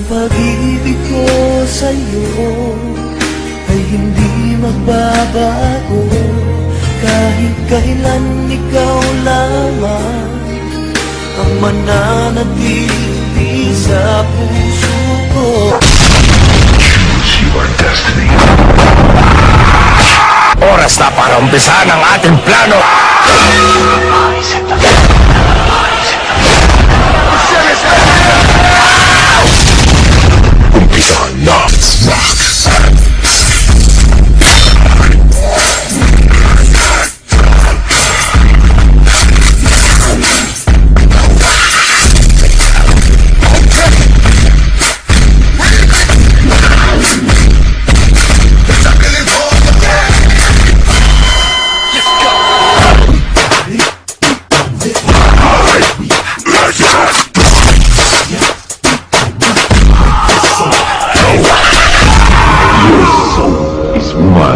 pag-ibig ko sa'yo ay hindi magbabago. Kahit kailan ikaw lamang ang mananatili sa puso ko. Choose your destiny. Oras na para umpisahan ang ating plano. Umpisahan na.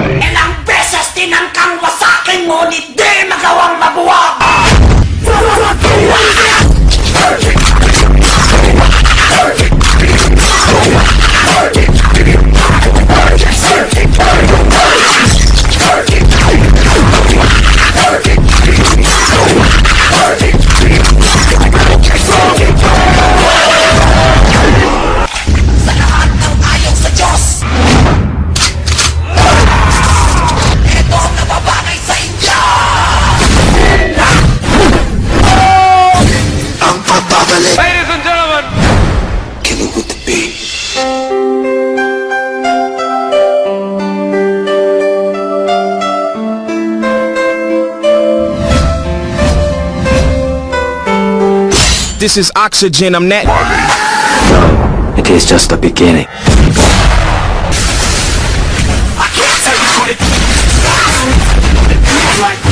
Ilang beses tinangkang wasakin, ngunit di magawang mabuwag. Sa lahat ng ayaw sa Diyos, ito ang nababagay sa inyo. Ang pagbabalik. Ladies and gentlemen, Killer with the beat. This is Oxygen, I'm net. It is just the beginning. I can't tell you what it like.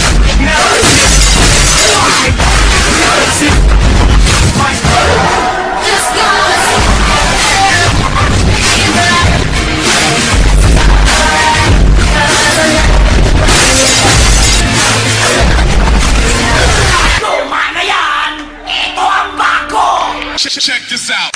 Luma na yan! Ito ang bago! check this out.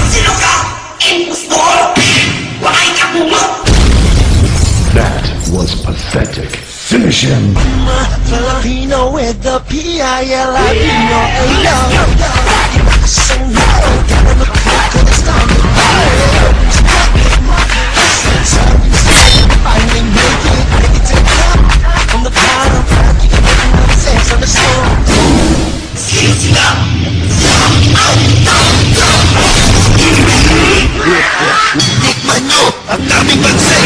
Sino ka? Impostor! Wakay ka bumot! That was pathetic. Finish him. Filipino with the P-I-L-I-P-O So now, gotta look back 'cause it's time to finally make it to the top. From the bottom, you can make another sense of the storm. Tikman nyo ang daming bansay.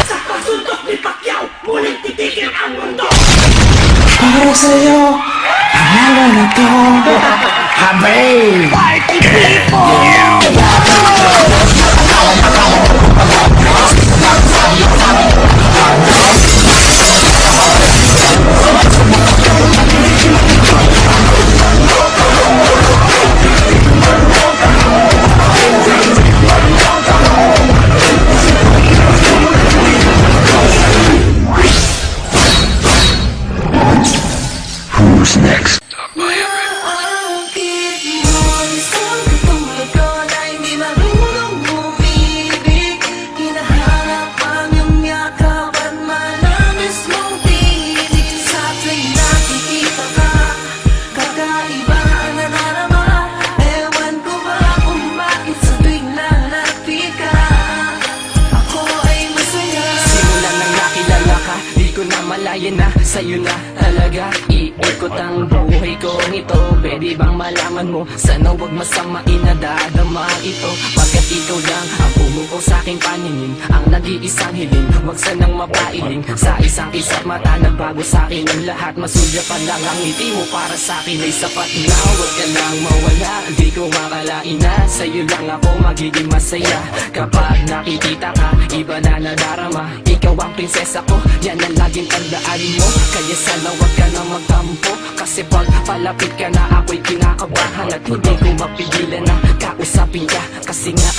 Sa pagsuntok ni Pacquiao, muling titigil ang mundo! Para sa'yo, pangalan ito. Party people! Who's next? Kakaiba wala yan na, sa'yo na talaga iikot ang buhay ko ito. Pwede bang malaman mo, sana wag masamain na dadama ito. Pagkat ikaw lang ang bumuo sa aking paningin, ang nag-iisang hiling, wag sanang mapailing. Sa isang isa't mata nagbago sa akin ang lahat. Masulya pa lang ang ngiti mo para sa akin ay sapat na. Huwag ka lang mawala, di ko makalain na sa'yo lang ako magiging masaya. Kapag nakikita ka, iba na nadarama. Ikaw ang prinsesa ko, yan ang laging tandaanin mo. Kaya sana wag ka na magtampo, kasi pag palapit ka na ako'y kinakabahan. At hindi ko mapigilan na kausapin ka, kasi nga